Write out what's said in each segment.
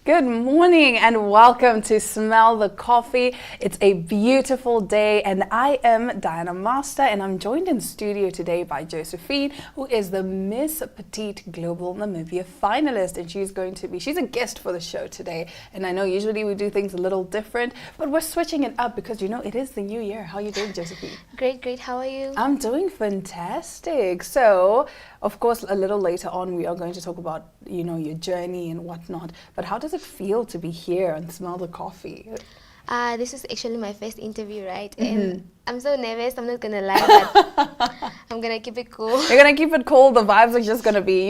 Good morning and welcome to Smell the Coffee. It's a beautiful day and I am Diana Master and I'm joined in studio today by Josephine, who is the Miss Petite Global Namibia finalist, and she's a guest for the show today. And I know usually we do things a little different, but we're switching it up because it is the new year. How are you doing, Josephine? Great. How are you? I'm doing fantastic. So, of course, a little later on we are going to talk about, your journey and whatnot. But how does it feel to be here and smell the coffee? This is actually my first interview, right? Mm-hmm. And I'm so nervous, I'm not gonna lie, but I'm gonna keep it cool. You're gonna keep it cool, the vibes are just gonna be,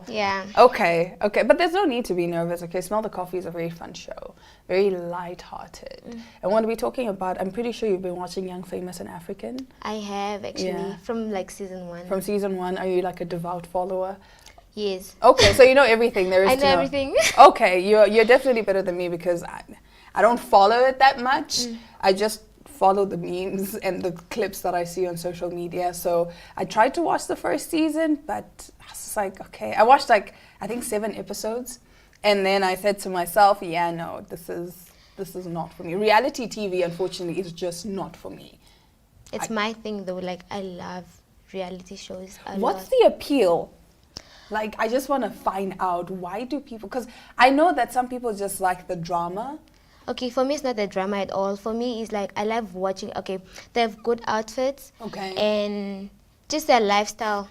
Yeah. Okay, but there's no need to be nervous, okay? Smell the Coffee is a very fun show, very light-hearted. And what are we talking about? I'm pretty sure you've been watching Young, Famous and African. I have actually, from season 1. From season 1, are you like a devout follower? Yes. Okay, so you know everything there is I to know know. everything. Okay, you're definitely better than me because I don't follow it that much. I just follow the memes and the clips that I see on social media. So I tried to watch the first season, but I was like, okay. I watched I think 7 episodes, and then I said to myself, yeah, no, this is not for me. Reality TV, unfortunately, is just not for me. It's my thing though, I love reality shows a lot. What's the appeal? I just want to find out, why do people, because I know that some people just like the drama. Okay, for me it's not the drama at all. For me it's I love watching, they have good outfits. Okay. And just their lifestyle.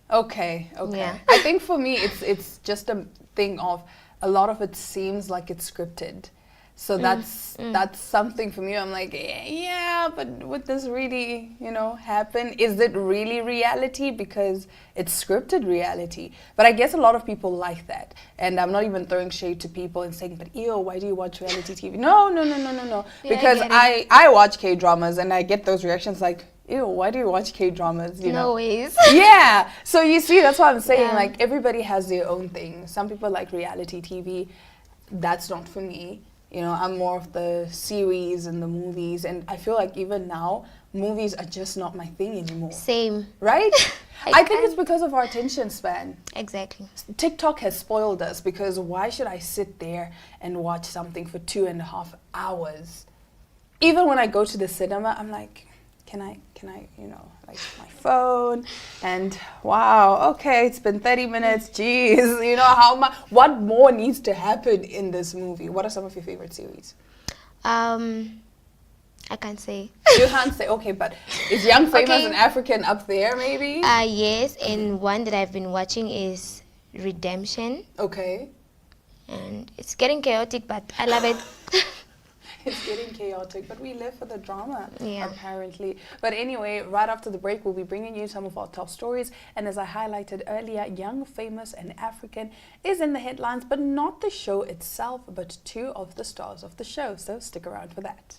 Okay. Yeah. I think for me it's just a thing of a lot of it seems like it's scripted. So that's something for me. I'm like, yeah, but would this really, happen? Is it really reality? Because it's scripted reality. But I guess a lot of people like that. And I'm not even throwing shade to people and saying, but ew, why do you watch reality TV? No. Yeah, Because I watch K-dramas and I get those reactions like, ew, why do you watch K-dramas? No ways. Yeah. So you see, that's what I'm saying. Yeah. Everybody has their own thing. Some people like reality TV. That's not for me. I'm more of the series and the movies, and I feel like even now, movies are just not my thing anymore. Same. Right? I think it's because of our attention span. Exactly. TikTok has spoiled us because why should I sit there and watch something for 2.5 hours? Even when I go to the cinema, I'm like, can I, my phone, and wow, okay, it's been 30 minutes, geez, what more needs to happen in this movie? What are some of your favorite series? I can't say. You can't say, okay, but is Young, Famous and African up there maybe? Yes, and one that I've been watching is Redemption. Okay. And it's getting chaotic, but I love it. It's getting chaotic, but we live for the drama, apparently. But anyway, right after the break, we'll be bringing you some of our top stories. And as I highlighted earlier, Young, Famous and African is in the headlines, but not the show itself, but 2 of the stars of the show. So stick around for that.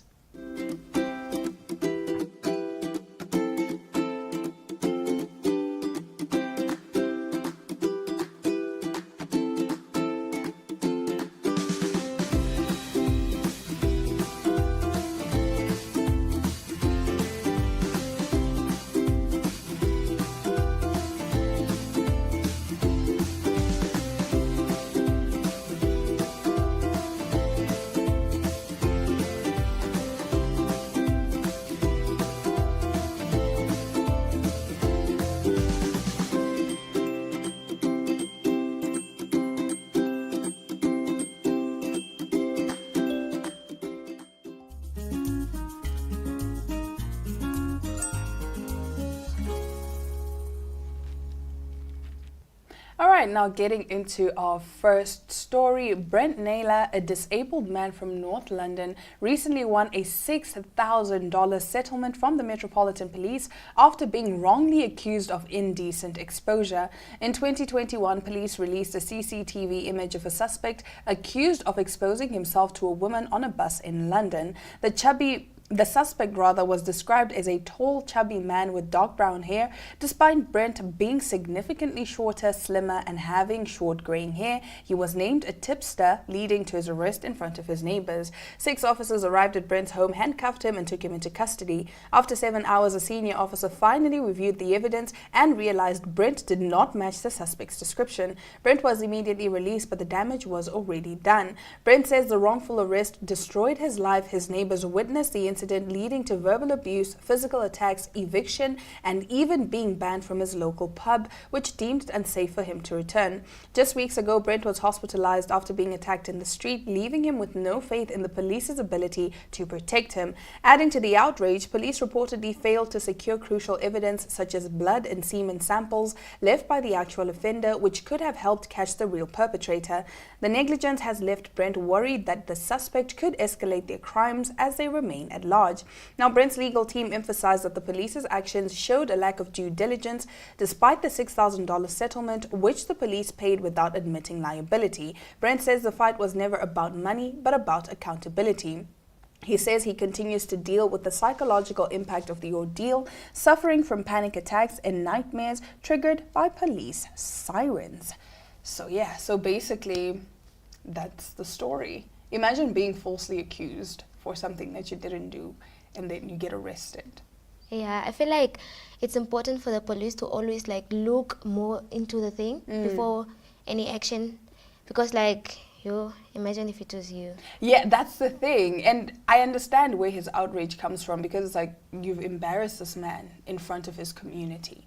All right, now getting into our first story. Brent Nayla, a disabled man from North London, recently won a $6,000 settlement from the Metropolitan Police after being wrongly accused of indecent exposure. In 2021, police released a CCTV image of a suspect accused of exposing himself to a woman on a bus in London. The chubby The suspect was described as a tall, chubby man with dark brown hair. Despite Brent being significantly shorter, slimmer, and having short graying hair, he was named a tipster, leading to his arrest in front of his neighbors. 6 officers arrived at Brent's home, handcuffed him, and took him into custody. After 7 hours, a senior officer finally reviewed the evidence and realized Brent did not match the suspect's description. Brent was immediately released, but the damage was already done. Brent says the wrongful arrest destroyed his life. His neighbors witnessed the incident, leading to verbal abuse, physical attacks, eviction, and even being banned from his local pub, which deemed it unsafe for him to return. Just weeks ago, Brent was hospitalized after being attacked in the street, leaving him with no faith in the police's ability to protect him. Adding to the outrage, police reportedly failed to secure crucial evidence such as blood and semen samples left by the actual offender, which could have helped catch the real perpetrator. The negligence has left Brent worried that the suspect could escalate their crimes as they remain at large. Now, Brent's legal team emphasized that the police's actions showed a lack of due diligence despite the $6,000 settlement, which the police paid without admitting liability. Brent says the fight was never about money, but about accountability. He says he continues to deal with the psychological impact of the ordeal, suffering from panic attacks and nightmares triggered by police sirens. So basically, that's the story. Imagine being falsely accused for something that you didn't do, and then you get arrested. Yeah, I feel like it's important for the police to always look more into the thing before any action, because imagine if it was you. Yeah, that's the thing. And I understand where his outrage comes from, because it's like, you've embarrassed this man in front of his community.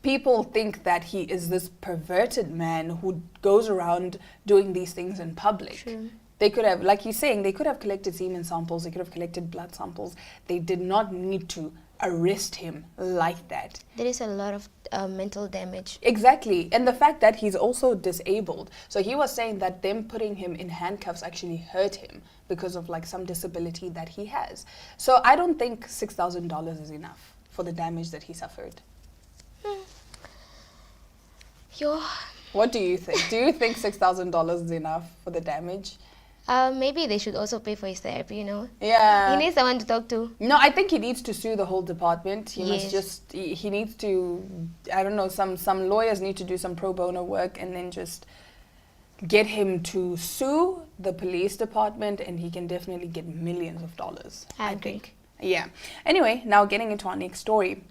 People think that he is this perverted man who goes around doing these things in public. True. They could have, like he's saying, they could have collected semen samples, they could have collected blood samples. They did not need to arrest him like that. There is a lot of mental damage. Exactly. And the fact that he's also disabled. So he was saying that them putting him in handcuffs actually hurt him because of some disability that he has. So I don't think $6,000 is enough for the damage that he suffered. What do you think? Do you think $6,000 is enough for the damage? Maybe they should also pay for his therapy, Yeah. He needs someone to talk to. No, I think he needs to sue the whole department. He Yes. must just, he needs to, I don't know, some lawyers need to do some pro bono work and then just get him to sue the police department, and he can definitely get millions of dollars. I agree. think. Yeah. Anyway, now getting into our next story.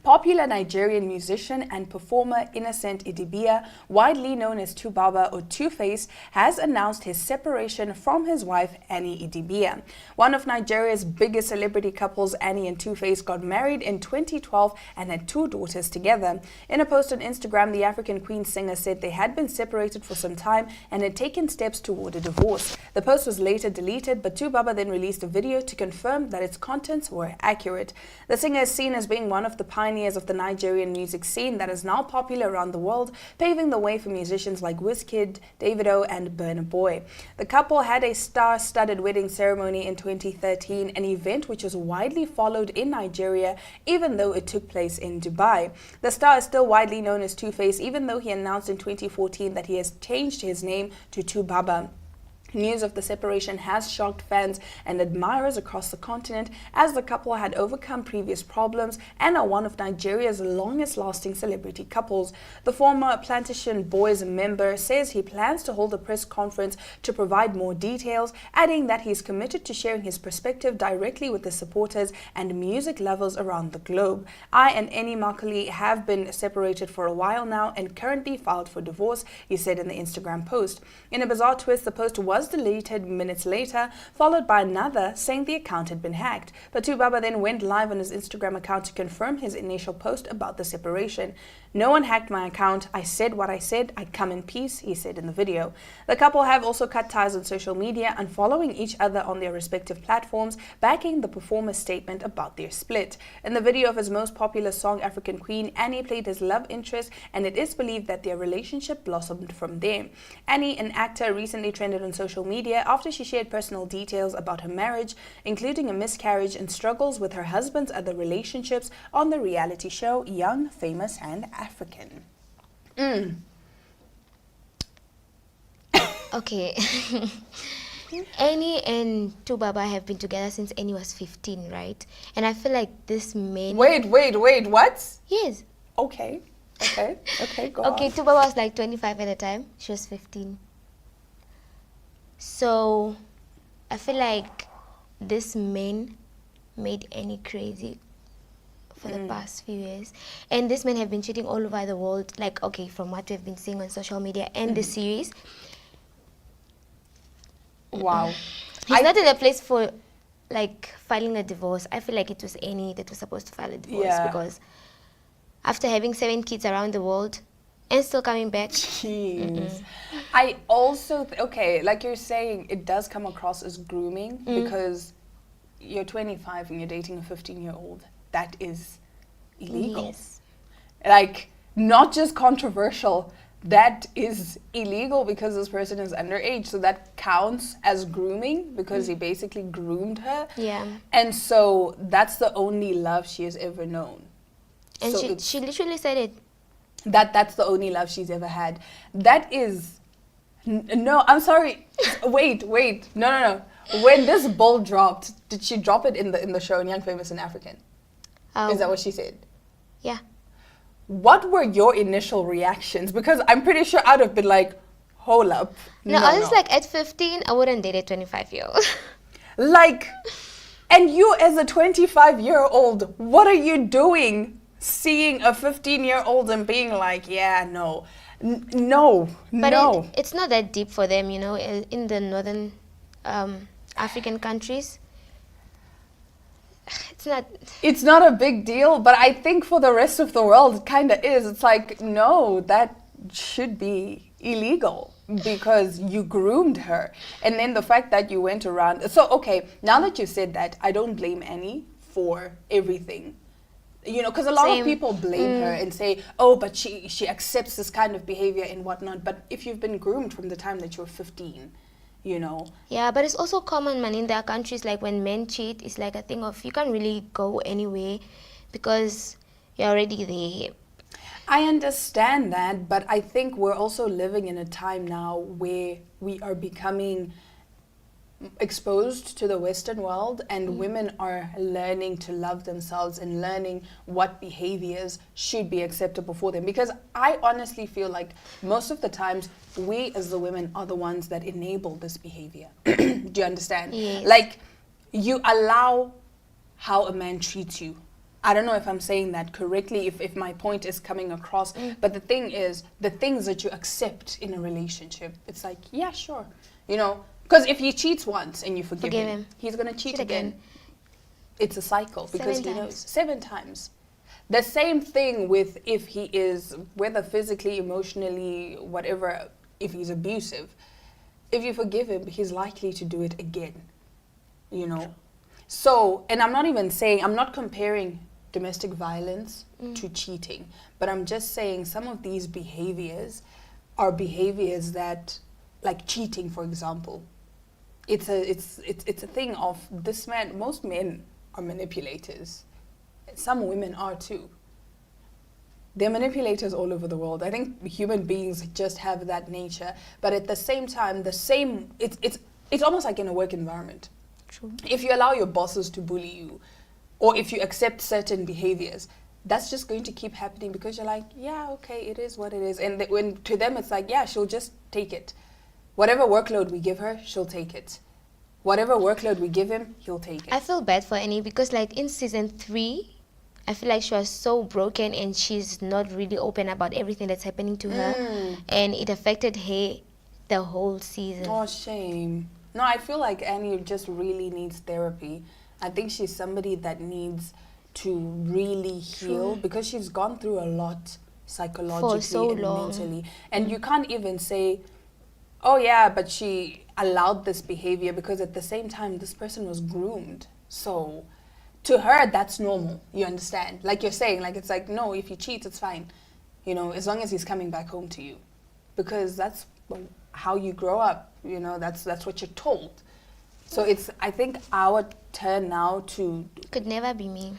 Popular Nigerian musician and performer Innocent Idibia, widely known as Tubaba or Twoface, has announced his separation from his wife Annie Idibia. One of Nigeria's biggest celebrity couples, Annie and Twoface, got married in 2012 and had 2 daughters together. In a post on Instagram, the African Queen singer said they had been separated for some time and had taken steps toward a divorce. The post was later deleted, but Tubaba then released a video to confirm that its contents were accurate. The singer is seen as being one of the pioneers of the Nigerian music scene that is now popular around the world, paving the way for musicians like Wizkid, Davido, and Burna Boy. The couple had a star-studded wedding ceremony in 2013, an event which was widely followed in Nigeria, even though it took place in Dubai. The star is still widely known as Twoface, even though he announced in 2014 that he has changed his name to Tubaba. News of the separation has shocked fans and admirers across the continent, as the couple had overcome previous problems and are one of Nigeria's longest-lasting celebrity couples. The former Plantation Boys member says he plans to hold a press conference to provide more details, adding that he's committed to sharing his perspective directly with the supporters and music lovers around the globe. I and Annie Makali have been separated for a while now and currently filed for divorce, he said in the Instagram post. In a bizarre twist, the post was deleted minutes later, followed by another saying the account had been hacked. But Tubaba then went live on his Instagram account to confirm his initial post about the separation. "No one hacked my account. I said what I said. I come in peace," he said in the video. The couple have also cut ties on social media and following each other on their respective platforms, backing the performer's statement about their split. In the video of his most popular song, African Queen, Annie played his love interest, and it is believed that their relationship blossomed from there. Annie, an actor, recently trended on social media after she shared personal details about her marriage, including a miscarriage and struggles with her husband's other relationships on the reality show Young, Famous and African. Okay. Annie and Tubaba have been together since Annie was 15, right? And I feel like this man... Wait, what? Yes. Okay, go Okay, on. Tubaba was like 25 at the time. She was 15. So, I feel like this man made Annie crazy for the past few years. And this men have been cheating all over the world. Like, okay, from what we've been seeing on social media and the series. Wow. He's not in a place for, like, filing a divorce. I feel like it was Annie that was supposed to file a divorce. Yeah. Because after having 7 kids around the world and still coming back. Jeez. I also, okay, like you're saying, it does come across as grooming because you're 25 and you're dating a 15-year-old. That is illegal. Yes. Like, not just controversial, that is illegal because this person is underage. So that counts as grooming because he basically groomed her. Yeah. And so that's the only love she has ever known. And So she literally said it. that's the only love she's ever had. That is... No, I'm sorry. Wait. No. When this ball dropped, did she drop it in the show in Young, Famous and African? Is that what she said? Yeah. What were your initial reactions? Because I'm pretty sure I'd have been like, hold up. No, I was like, at 15, I wouldn't date a 25-year-old. Like, and you as a 25-year-old, what are you doing seeing a 15-year-old and being like, yeah, no. No. But it's not that deep for them, you know, in the northern African countries. It's not a big deal, but I think for the rest of the world it kind of is. It's like, no, that should be illegal because you groomed her. And then the fact that you went around. So, okay, now that you said that, I don't blame Annie for everything. You know, because a lot of people blame her and say, oh, but she accepts this kind of behavior and whatnot. But if you've been groomed from the time that you're 15, you know. Yeah, but it's also common, man, in their countries, like when men cheat, it's like a thing of you can't really go anywhere because you're already there. I understand that, but I think we're also living in a time now where we are becoming exposed to the Western world and women are learning to love themselves and learning what behaviors should be acceptable for them. Because I honestly feel like most of the times we as the women are the ones that enable this behavior. Do you understand? Yes. Like, you allow how a man treats you. I don't know if I'm saying that correctly, if my point is coming across, but the thing is, the things that you accept in a relationship, it's like, yeah, sure, you know. Because if he cheats once and you forgive him, he's going to cheat again. It's a cycle because he knows. 7 times. The same thing with if he is, whether physically, emotionally, whatever, if he's abusive. If you forgive him, he's likely to do it again. You know? So, and I'm not even saying, I'm not comparing domestic violence to cheating, but I'm just saying some of these behaviors are behaviors that, like cheating, for example. It's a thing of this man. Most men are manipulators. Some women are too. They're manipulators all over the world. I think human beings just have that nature. But at the same time, it's almost like in a work environment. True. If you allow your bosses to bully you, or if you accept certain behaviors, that's just going to keep happening because you're like, yeah, okay, it is what it is. And when to them it's like, yeah, she'll just take it. Whatever workload we give her, she'll take it. Whatever workload we give him, he'll take it. I feel bad for Annie because like in season 3, I feel like she was so broken and she's not really open about everything that's happening to her. And it affected her the whole season. Oh, shame. No, I feel like Annie just really needs therapy. I think she's somebody that needs to really heal because she's gone through a lot psychologically for so and long. mentally. And you can't even say, oh yeah, but she allowed this behavior because at the same time this person was groomed. So to her that's normal, you understand? Like you're saying, like it's like, no, if he cheats it's fine, you know, as long as he's coming back home to you, because that's how you grow up, you know, that's what you're told. So it's, I think, our turn now to... Could never be me.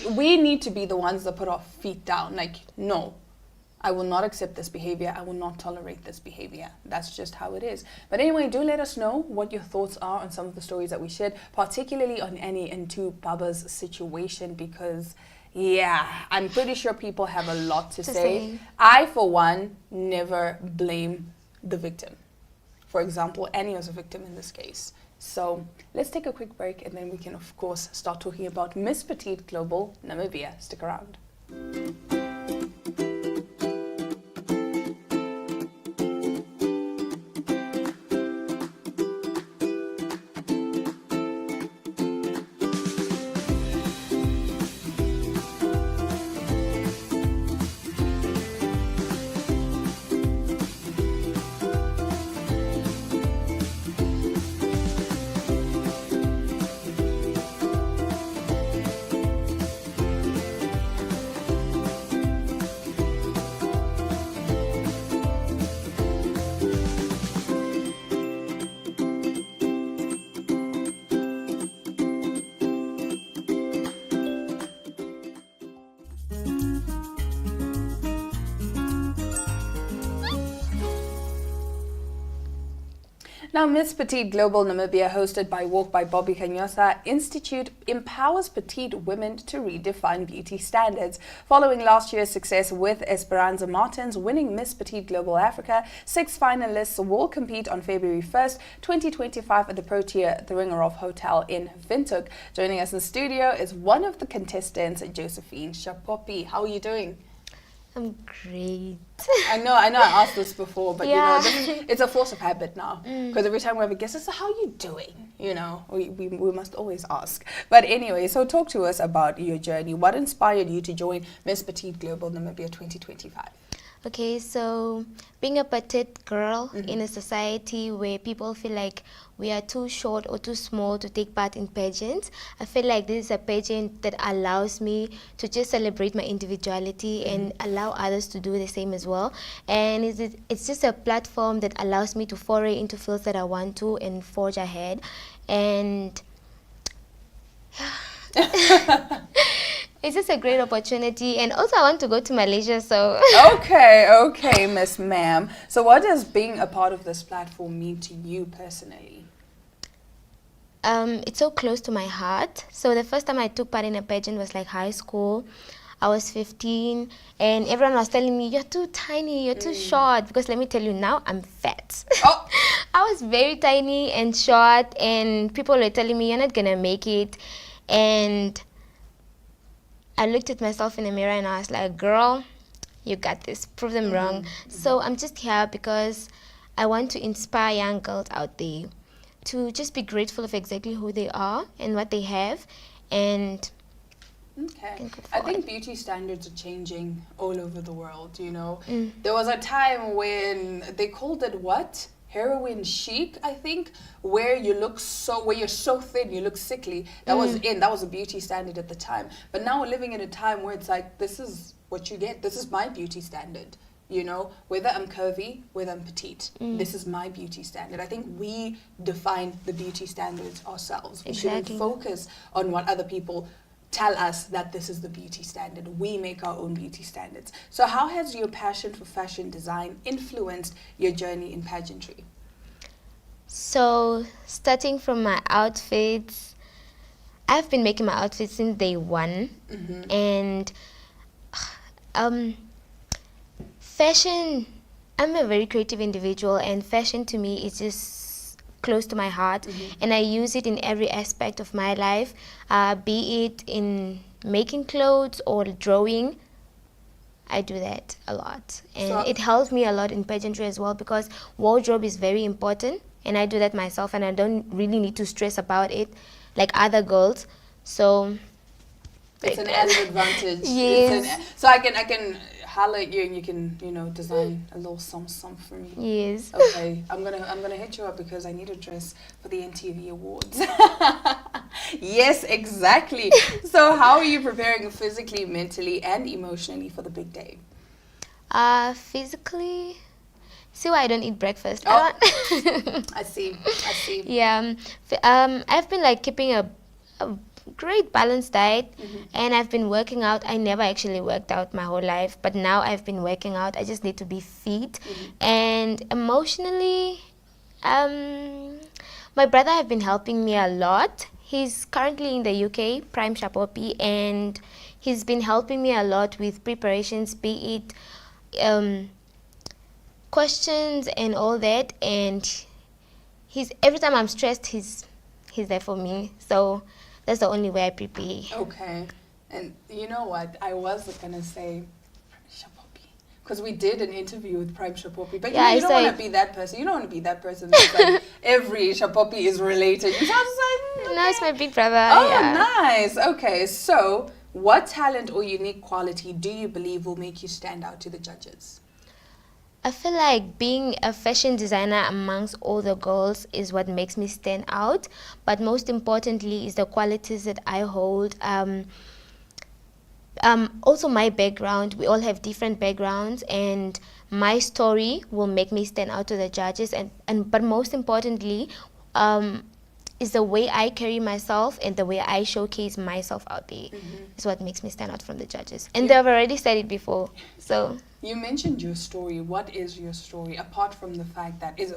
We need to be the ones that put our feet down, like, no, I will not accept this behavior. I will not tolerate this behavior. That's just how it is. But anyway, do let us know what your thoughts are on some of the stories that we shared, particularly on Annie and Baba's situation, because yeah, I'm pretty sure people have a lot to say. I, for one, never blame the victim. For example, Annie was a victim in this case. So let's take a quick break and then we can, of course, start talking about Miss Petite Global Namibia. Stick around. Now, Miss Petite Global Namibia, hosted by Walk by Bobby Kanyosa Institute, empowers petite women to redefine beauty standards. Following last year's success with Esperanza Martins winning Miss Petite Global Africa, 6 finalists will compete on February 1st, 2025 at the Protea The Ringerhof Hotel in Windhoek. Joining us in the studio is one of the contestants, Josephine Shapopi. How are you doing? I'm great. I know I asked this before, but yeah. It's a force of habit now. Because every time we have a guest, it's how are you doing? We must always ask. But anyway, so talk to us about your journey. What inspired you to join Miss Petite Global Namibia 2025? Okay, so being a petite girl in a society where people feel like we are too short or too small to take part in pageants, I feel like this is a pageant that allows me to just celebrate my individuality and allow others to do the same as well. And it's just a platform that allows me to foray into fields that I want to and forge ahead. And it's just a great opportunity, and also I want to go to Malaysia, so... Okay, Miss Ma'am. So what does being a part of this platform mean to you personally? It's so close to my heart. So the first time I took part in a pageant was like high school. I was 15, and everyone was telling me, you're too tiny, you're too short, because let me tell you, now I'm fat. Oh. I was very tiny and short, and people were telling me, you're not gonna make it. And I looked at myself in the mirror and I was like, girl, you got this. Prove them wrong. So I'm just here because I want to inspire young girls out there to just be grateful of exactly who they are and what they have. And I think beauty standards are changing all over the world, There was a time when they called it what? Heroin chic, I think, where you're so thin, you look sickly. That was a beauty standard at the time. But now we're living in a time where it's like, this is what you get. This is my beauty standard. Whether I'm curvy, whether I'm petite, this is my beauty standard. I think we define the beauty standards ourselves. We shouldn't focus on what other people tell us that this is the beauty standard. We make our own beauty standards. So how has your passion for fashion design influenced your journey in pageantry? So starting from my outfits, I've been making my outfits since day one. And fashion, I'm a very creative individual, and fashion to me is just close to my heart, and I use it in every aspect of my life, be it in making clothes or drawing. I do that a lot, and it helps me a lot in pageantry as well, because wardrobe is very important, and I do that myself, and I don't really need to stress about it like other girls. So it's an added advantage. Yes. So I can holler at you and you can design a little something for me. Yes. Okay, I'm gonna hit you up because I need a dress for the NTV Awards. Yes, exactly. So how are you preparing physically, mentally, and emotionally for the big day? Physically, see why I don't eat breakfast. I see. Yeah. I've been like keeping a great balanced diet, and I've been working out. I never actually worked out my whole life, but now I've been working out. I just need to be fit. And emotionally, my brother have been helping me a lot. He's currently in the UK, Prime Shapopi, and he's been helping me a lot with preparations, be it questions and all that. And he's every time I'm stressed, he's there for me. So that's the only way I prepare. Okay. And you know what? I was going to say Shapopi. Because we did an interview with Prime Shapopi. But Yeah, you don't want to be that person. You don't want to be that person that's like, every Shapopi is related. You sound like, okay. No, it's my big brother. Oh, yeah. nice. Okay. So, what talent or unique quality do you believe will make you stand out to the judges? I feel like being a fashion designer amongst all the girls is what makes me stand out. But most importantly is the qualities that I hold. Also my background, we all have different backgrounds, and my story will make me stand out to the judges. But most importantly, is the way I carry myself and the way I showcase myself out there is what makes me stand out from the judges. And they've already said it before, so... You mentioned your story. What is your story? Apart from the fact that, is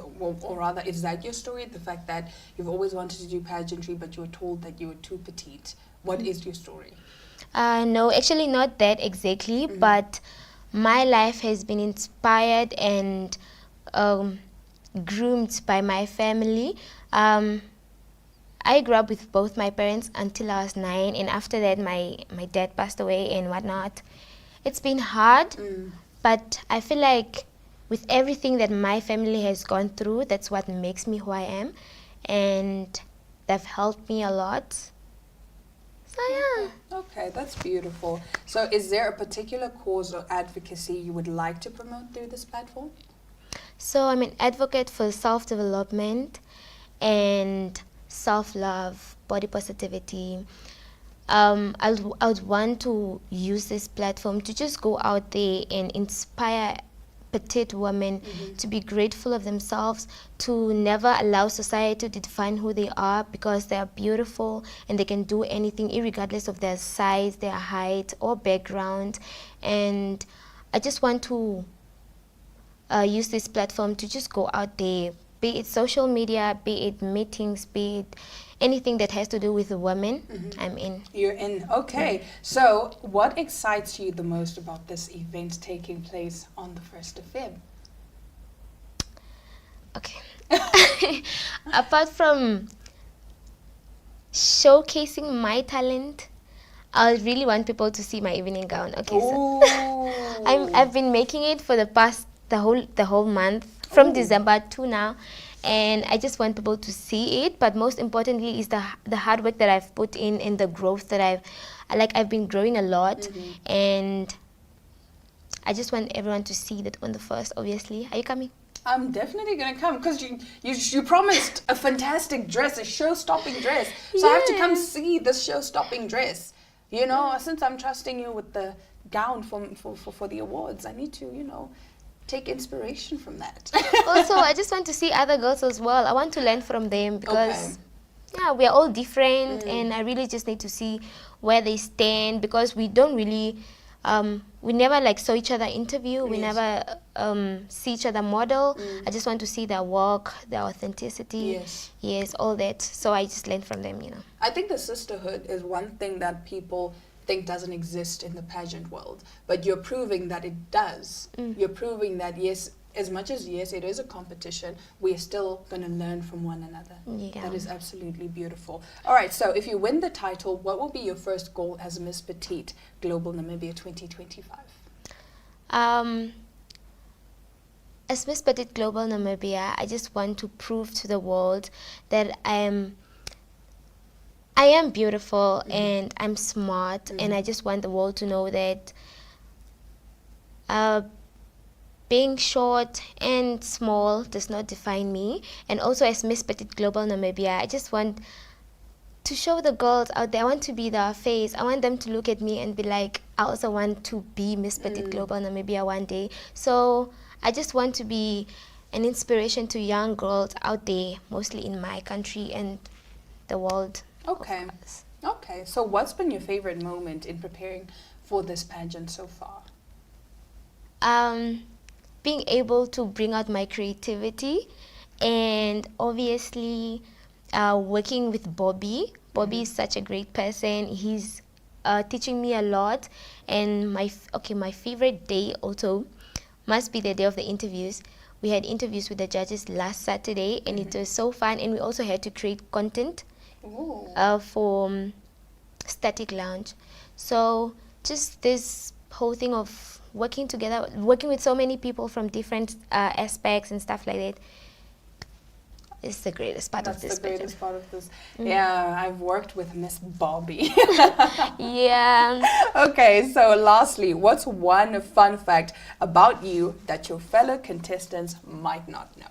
that your story? The fact that you've always wanted to do pageantry, but you were told that you were too petite. What is your story? No, actually not that exactly, but my life has been inspired and groomed by my family. I grew up with both my parents until I was 9, and after that my dad passed away and whatnot. It's been hard, but I feel like with everything that my family has gone through, that's what makes me who I am, and they've helped me a lot. So yeah. Okay, that's beautiful. So is there a particular cause or advocacy you would like to promote through this platform? So I'm an advocate for self-development and self-love, body positivity. I would want to use this platform to just go out there and inspire petite women to be grateful of themselves, to never allow society to define who they are, because they are beautiful and they can do anything irregardless of their size, their height or background. And I just want to use this platform to just go out there, be it social media, be it meetings, be it anything that has to do with the women, I'm in. You're in. Okay. So what excites you the most about this event taking place on the 1st of Feb? Okay. Apart from showcasing my talent, I really want people to see my evening gown. Okay, so I've been making it for the whole month from December to now, and I just want people to see it. But most importantly is the hard work that I've put in and the growth that I've been growing a lot, and I just want everyone to see that on the 1st. Obviously, are you coming? I'm definitely gonna come, because you promised a fantastic dress, a show-stopping dress. So I have to come see this show-stopping dress. You know, since I'm trusting you with the gown for the awards, I need to, take inspiration from that. Also, I just want to see other girls as well. I want to learn from them, because we are all different, and I really just need to see where they stand, because we don't really we never saw each other interview, we never see each other model. I just want to see their work, their authenticity, all that, so I just learn from them. I think the sisterhood is one thing that people think doesn't exist in the pageant world, but you're proving that it does. You're proving that yes, as much as yes, it is a competition, we're still going to learn from one another. That is absolutely beautiful. All right, so if you win the title, what will be your first goal as Miss Petite Global Namibia 2025? As Miss Petite Global Namibia, I just want to prove to the world that I am beautiful and I'm smart, and I just want the world to know that being short and small does not define me. And also as Miss Petite Global Namibia, I just want to show the girls out there, I want to be their face. I want them to look at me and be like, I also want to be Miss Petite Global Namibia one day. So I just want to be an inspiration to young girls out there, mostly in my country and the world. Okay. Okay, so what's been your favorite moment in preparing for this pageant so far? Being able to bring out my creativity, and obviously working with Bobby. Bobby is such a great person. He's teaching me a lot, and my favorite day also must be the day of the interviews. We had interviews with the judges last Saturday, and it was so fun. And we also had to create content Ooh. for Static Lounge. So just this whole thing of working together, working with so many people from different aspects and stuff like that, is the greatest part That's of this the greatest pageant. part of this. Yeah, I've worked with Miss Bobby. Yeah. Okay, so lastly, what's one fun fact about you that your fellow contestants might not know?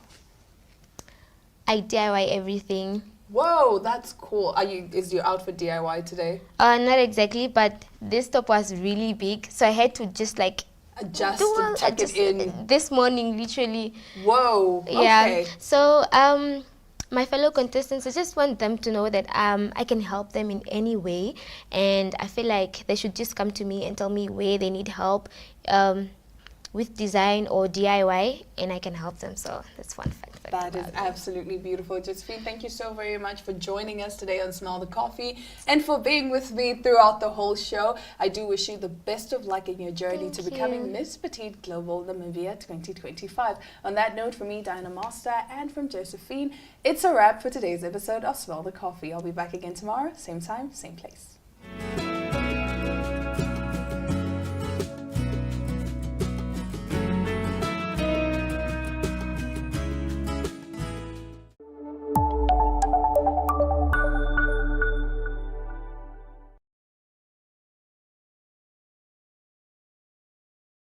I DIY everything. Whoa, that's cool. Is your outfit DIY today? Not exactly, but this top was really big, so I had to just like Adjust and tuck it in. this morning, literally. Whoa, Yeah. okay. So my fellow contestants, I just want them to know that I can help them in any way, and I feel like they should just come to me and tell me where they need help with design or DIY, and I can help them. So that's one fact. That is absolutely beautiful. Josephine, thank you so very much for joining us today on Smell the Coffee and for being with me throughout the whole show. I do wish you the best of luck in your journey to becoming Miss Petite Global Namibia 2025. On that note, from me, Diana Master, and from Josephine, it's a wrap for today's episode of Smell the Coffee. I'll be back again tomorrow, same time, same place.